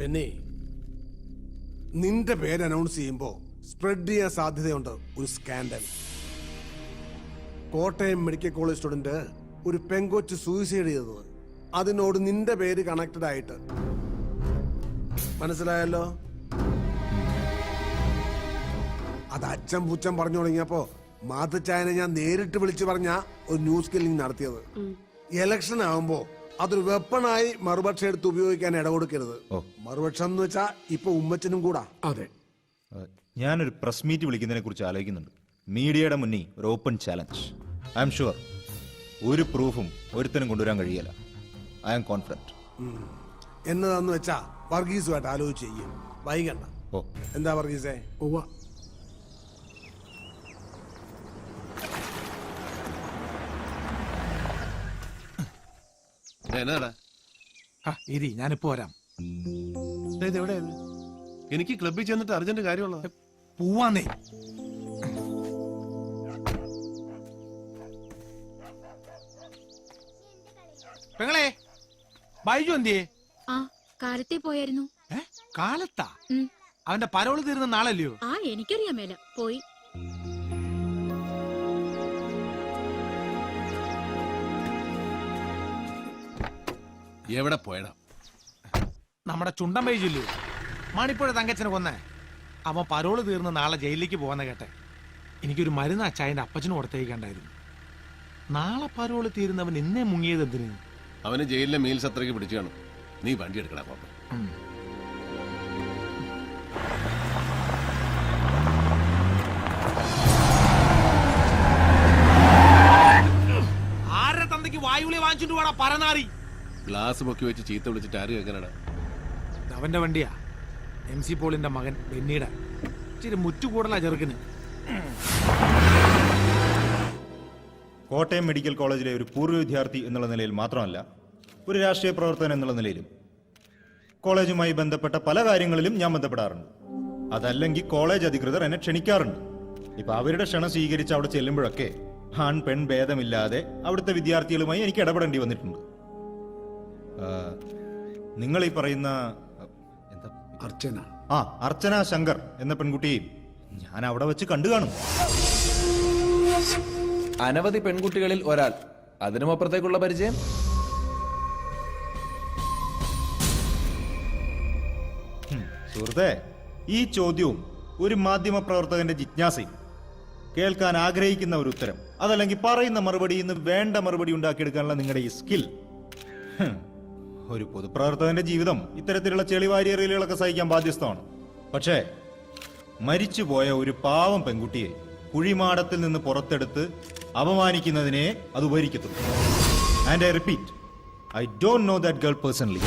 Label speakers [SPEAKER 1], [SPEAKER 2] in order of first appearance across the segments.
[SPEAKER 1] ബെന്നി, നിന്റെ പേര് അനൗൺസ് ചെയ്യുമ്പോൾ സ്പ്രെഡ് ചെയ്യാൻ സാധ്യതയുണ്ട് ഒരു scandal. Kottayam medical college student ഒരു പെങ്കൊച്ച് സൂയിസൈഡ് ചെയ്തത് അതിനോട് നിന്റെ പേര് കണക്റ്റഡ് ആയിട്ട്. മനസ്സിലായല്ലോ? അത് അച്ഛൻ പുച്ഛൻ പറഞ്ഞു തുടങ്ങിയപ്പോ മാതച്ചായനെ ഞാൻ നേരിട്ട് വിളിച്ചു പറഞ്ഞ ഒരു ന്യൂസ് കില്ലിംഗ് നടത്തിയത്. ഇലക്ഷൻ ആവുമ്പോ അതൊരു വെപ്പണായി മറുപക്ഷം എടുത്ത് ഉപയോഗിക്കാൻ ഇടകൊടുക്കരുത്. മറുപക്ഷം എന്ന് വെച്ചാ ഇപ്പൊ ഉമ്മച്ചനും കൂടാ.
[SPEAKER 2] അതെ,
[SPEAKER 3] ഞാനൊരു പ്രസ് മീറ്റ് വിളിക്കുന്നതിനെ കുറിച്ച് ആലോചിക്കുന്നുണ്ട്. മീഡിയയുടെ മുന്നിൽ ഒരു open challenge. I am sure ഒരു പ്രൂഫും ഒരുത്തനും കൊണ്ടുവരാൻ കഴിയില്ല. I am confident.
[SPEAKER 1] എന്നതാന്ന് വെച്ചാ വർഗീസുമായിട്ട് ആലോചിച്ച് ചെയ്യും. വൈകണ്ട. എന്താ വർഗീസേ?
[SPEAKER 2] ഇരി, ഞാനിപ്പോ വരാം.
[SPEAKER 4] എനിക്ക് ക്ലബിൽ ചെന്നിട്ട് അർജന്റ് കാര്യമുള്ള
[SPEAKER 2] പോവാന്നേ. പെങ്ങളെ, ബൈജു എന്തിയേ?
[SPEAKER 5] കാലത്തെ പോയായിരുന്നു.
[SPEAKER 2] കാലത്താ? അവന്റെ പരോള് തീരുന്ന നാളല്ലയോ?
[SPEAKER 5] എനിക്കറിയാൻ മേല. പോയി.
[SPEAKER 4] എവിടെ പോയടാ?
[SPEAKER 2] നമ്മുടെ ചുണ്ടൻ ബൈജുല്ലോ, മണിപ്പുഴ തങ്കച്ചനെ കൊന്നേ. അവൻ പരോള് തീർന്ന് നാളെ ജയിലിലേക്ക് പോകാന്ന കേട്ടെ. എനിക്കൊരു മരുന്ന് അച്ചായന്റെ അപ്പച്ചന് കൊടുത്തേക്കണ്ടായിരുന്നു. നാളെ പരോള് തീരുന്നവൻ ഇന്നേ മുങ്ങിയത് എന്തിനു?
[SPEAKER 4] അവന് ജയിലിലെ മീൽസ് അത്രയ്ക്ക് പിടിച്ചു കാണും. നീ വണ്ടി എടുക്കടാ പാപ്പ.
[SPEAKER 2] ആരുടെ തന്തയ്ക്ക് വായുവിളി വാങ്ങിച്ചിട്ട് വേണം പരനാറി?
[SPEAKER 4] ഗ്ലാസ് പൊക്കി വെച്ച് ചീത്ത വിളിച്ചിട്ട് ആര് കേൾക്കാനടാ?
[SPEAKER 2] അവന്റെ വണ്ടിയാ, MC പോളിന്റെ മകൻ ബെന്നിയുടെ. ഇച്ചിരി മുറ്റുകൂടലാ ചെറുക്കിന്.
[SPEAKER 3] കോട്ടയം മെഡിക്കൽ കോളേജിലെ ഒരു പൂർവ്വ വിദ്യാർത്ഥി എന്നുള്ള നിലയിൽ മാത്രമല്ല, ഒരു രാഷ്ട്രീയ പ്രവർത്തകൻ എന്നുള്ള നിലയിലും കോളേജുമായി ബന്ധപ്പെട്ട പല കാര്യങ്ങളിലും ഞാൻ ബന്ധപ്പെടാറുണ്ട്. അതല്ലെങ്കിൽ കോളേജ് അധികൃതർ എന്നെ ക്ഷണിക്കാറുണ്ട്. ഇപ്പൊ അവരുടെ ക്ഷണം സ്വീകരിച്ച് അവിടെ ചെല്ലുമ്പോഴൊക്കെ ആൺ പെൺ ഭേദമില്ലാതെ അവിടുത്തെ വിദ്യാർത്ഥികളുമായി എനിക്ക് ഇടപെടേണ്ടി വന്നിട്ടുണ്ട്. നിങ്ങൾ ഈ പറയുന്ന അർച്ചന ശങ്കർ എന്ന പെൺകുട്ടിയെയും ഞാൻ അവിടെ വെച്ച് കണ്ടു കാണും.
[SPEAKER 6] അനവധി പെൺകുട്ടികളിൽ ഒരാൾ. അതിനും അപ്പുറത്തേക്കുള്ള പരിചയം?
[SPEAKER 3] സുഹൃത്തെ, ഈ ചോദ്യവും ഒരു മാധ്യമ പ്രവർത്തകന്റെ ജിജ്ഞാസയും, കേൾക്കാൻ ആഗ്രഹിക്കുന്ന ഒരു ഉത്തരം, അതല്ലെങ്കിൽ പറയുന്ന മറുപടിയിൽ നിന്ന് വേണ്ട മറുപടി ഉണ്ടാക്കിയെടുക്കാനുള്ള നിങ്ങളുടെ ഈ സ്കിൽ, ഒരു പൊതുപ്രവർത്തകന്റെ ജീവിതം ഇത്തരത്തിലുള്ള ചെളിവാരിയറിയലുകളൊക്കെ സഹിക്കാൻ ബാധ്യസ്ഥമാണ്. പക്ഷേ മരിച്ചുപോയ ഒരു പാവം പെൺകുട്ടിയെ കുഴിമാടത്തിൽ നിന്ന് പുറത്തെടുത്ത് അപമാനിക്കുന്നതിനെ അത് ഉപകരിക്കത്തുള്ളൂ. And I repeat, I don't know that girl personally.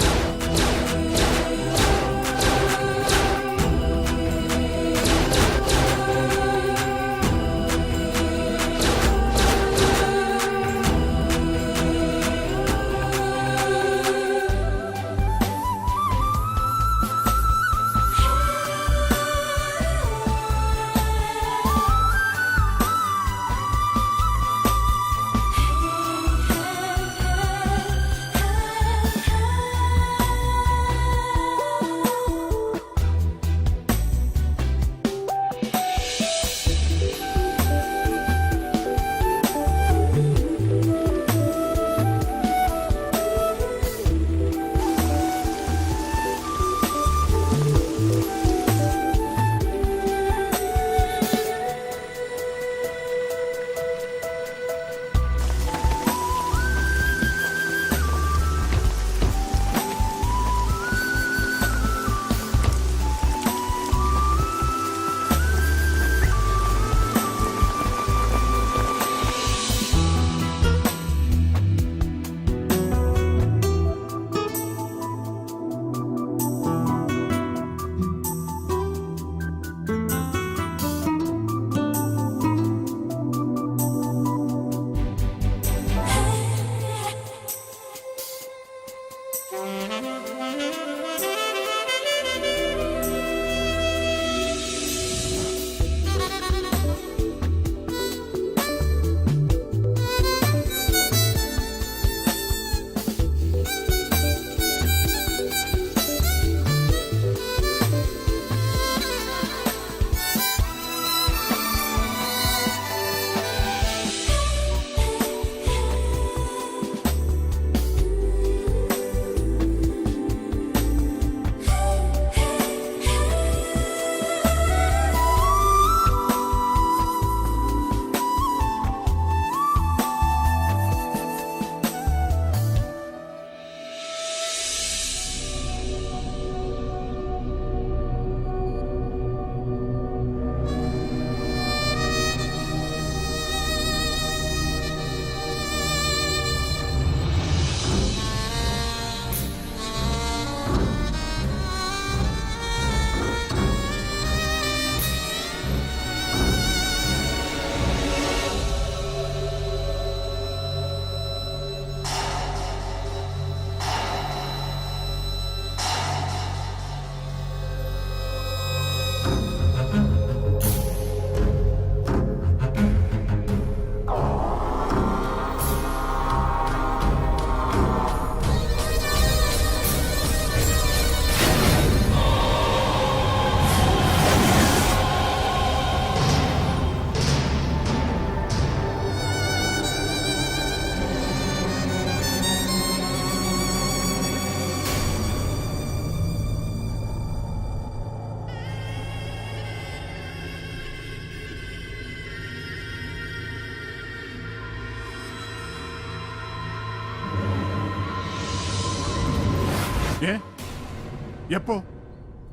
[SPEAKER 7] എപ്പോ?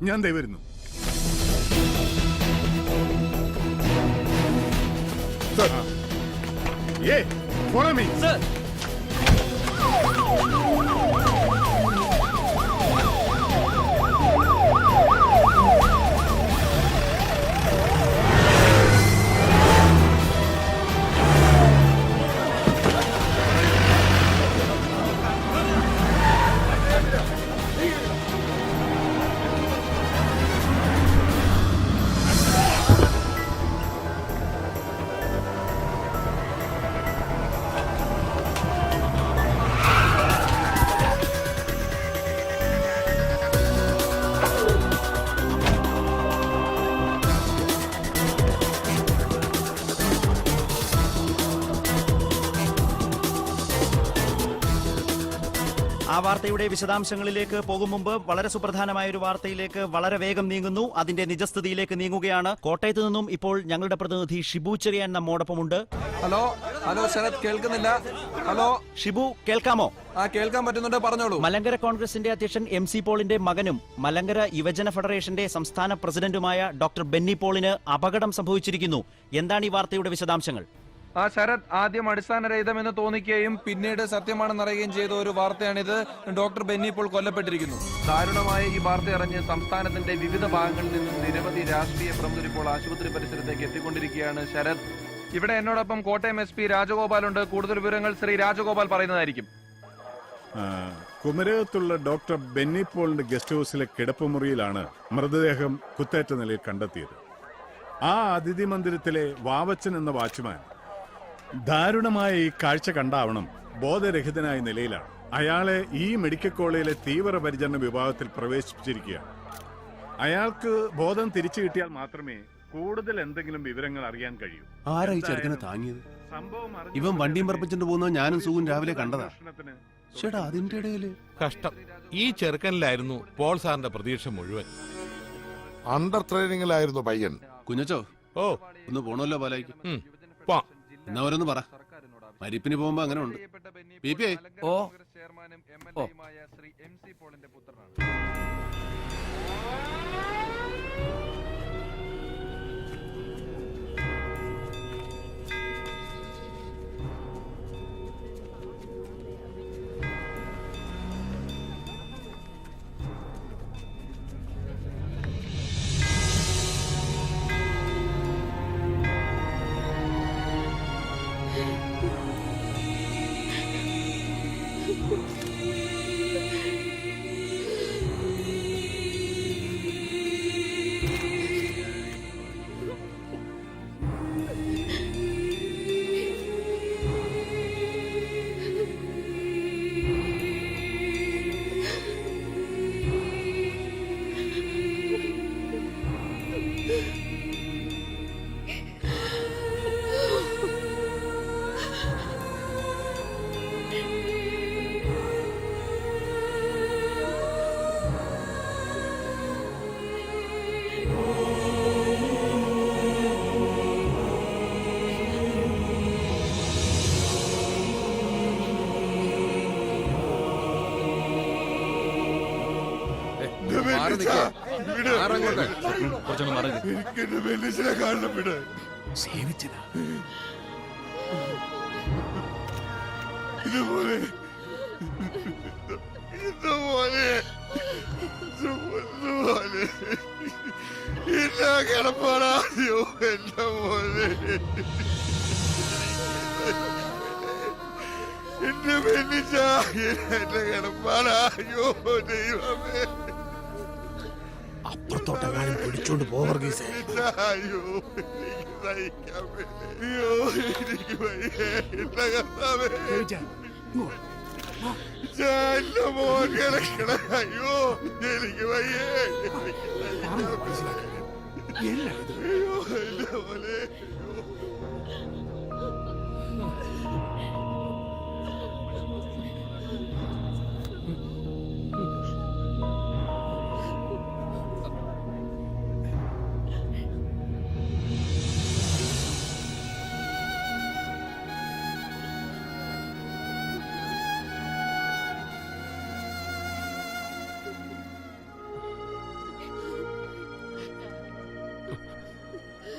[SPEAKER 7] ഞാൻ ദേ വരുന്നു. Follow me. Sir.
[SPEAKER 8] ആ വാർത്തയുടെ വിശദാംശങ്ങളിലേക്ക് പോകും മുമ്പ് വളരെ സുപ്രധാനമായ ഒരു വാർത്തയിലേക്ക് വളരെ വേഗം നീങ്ങുന്നു. അതിന്റെ നിജസ്ഥിതിയിലേക്ക് നീങ്ങുകയാണ്. കോട്ടയത്ത് നിന്നും ഇപ്പോൾ ഞങ്ങളുടെ പ്രതിനിധി ഷിബു ചെറിയാൻ നമ്മോടൊപ്പമുണ്ട്.
[SPEAKER 6] ഹലോ ഹലോ ശരത്, കേൾക്കുന്നില്ല? ഹലോ
[SPEAKER 8] ഷിബു, കേൾക്കാമോ?
[SPEAKER 6] കേൾക്കാൻ പറ്റുന്നുണ്ട്, പറഞ്ഞോളൂ.
[SPEAKER 8] മലങ്കര കോൺഗ്രസിന്റെ അധ്യക്ഷൻ MC പോളിന്റെ മകനും മലങ്കര യുവജന ഫെഡറേഷന്റെ സംസ്ഥാന പ്രസിഡന്റുമായ ഡോക്ടർ ബെന്നി പോളിന് അപകടം സംഭവിച്ചിരിക്കുന്നു. എന്താണ് ഈ വാർത്തയുടെ വിശദാംശങ്ങൾ?
[SPEAKER 6] ശരത്, ആദ്യം അടിസ്ഥാനരഹിതമെന്ന് തോന്നിക്കുകയും പിന്നീട് സത്യമാണെന്നറിയുകയും ചെയ്ത ഒരു വാർത്തയാണിത്. ഡോക്ടർ ബെന്നി പോൾ കൊല്ലപ്പെട്ടിരിക്കുന്നു. ദാരുണമായ ഈ വാർത്ത അറിഞ്ഞ് സംസ്ഥാനത്തിന്റെ വിവിധ ഭാഗങ്ങളിൽ നിന്നും നിരവധി രാഷ്ട്രീയ പ്രമുഖർ ഇപ്പോൾ ആശുപത്രി പരിസരത്തേക്ക് എത്തിക്കൊണ്ടിരിക്കുകയാണ്. ശരത്, ഇവിടെ എന്നോടൊപ്പം കോട്ടയം SP രാജഗോപാലുണ്ട്. കൂടുതൽ വിവരങ്ങൾ ശ്രീ രാജഗോപാൽ പറയുന്നതായിരിക്കും.
[SPEAKER 7] കുമരകത്തുള്ള ഡോക്ടർ ബെന്നി പോളിന്റെ ഗസ്റ്റ് ഹൌസിലെ കിടപ്പുമുറിയിലാണ് മൃതദേഹം കുത്തേറ്റ നിലയിൽ കണ്ടെത്തിയത്. ആ അതിഥി മന്ദിരത്തിലെ വാവച്ചൻ എന്ന വാച്ച്മാൻ ദാരുണമായ ഈ കാഴ്ച കണ്ടാവണം ബോധരഹിതനായ നിലയിലാണ്. അയാളെ ഈ മെഡിക്കൽ കോളേജിലെ തീവ്രപരിചരണ വിഭാഗത്തിൽ പ്രവേശിപ്പിച്ചിരിക്കുകയാണ്. അയാൾക്ക് ബോധം തിരിച്ചു കിട്ടിയാൽ മാത്രമേ കൂടുതൽ എന്തെങ്കിലും വിവരങ്ങൾ അറിയാൻ കഴിയൂ.
[SPEAKER 4] ആരാ ഈ ചെറുക്കനെ താങ്ങിയത്? ഇവൻ വണ്ടിയും പറപ്പിച്ചിട്ട് പോകുന്നത് ഞാനും സുഖം രാവിലെ കണ്ടതാ. ചേട്ടാ, അതിന്റെ ഇടയില്
[SPEAKER 9] കഷ്ടം. ഈ ചെറുക്കനിലായിരുന്നു പോൾ സാറിന്റെ പ്രതീക്ഷ മുഴുവൻ. അണ്ടർ ട്രെയിനിങ്ങിലായിരുന്നു പയ്യൻ.
[SPEAKER 4] കുഞ്ഞച്ചോ,
[SPEAKER 9] ഓ
[SPEAKER 4] ഒന്ന് പോണല്ലോ പാലായിക്ക്. എന്നാ ഓരോന്ന് പറ. മരിപ്പിന് പോകുമ്പോ അങ്ങനെ ഉണ്ട്.
[SPEAKER 6] ഓ
[SPEAKER 1] അപ്പുറത്തോട്ടെങ്ങാനും പിടിച്ചോണ്ട് പോവർഗീസേ.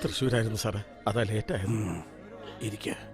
[SPEAKER 10] തൃശ്ശൂരായിരുന്നു സാറേ, അതാ ലേറ്റായത്.
[SPEAKER 1] ഇരിക്കുക.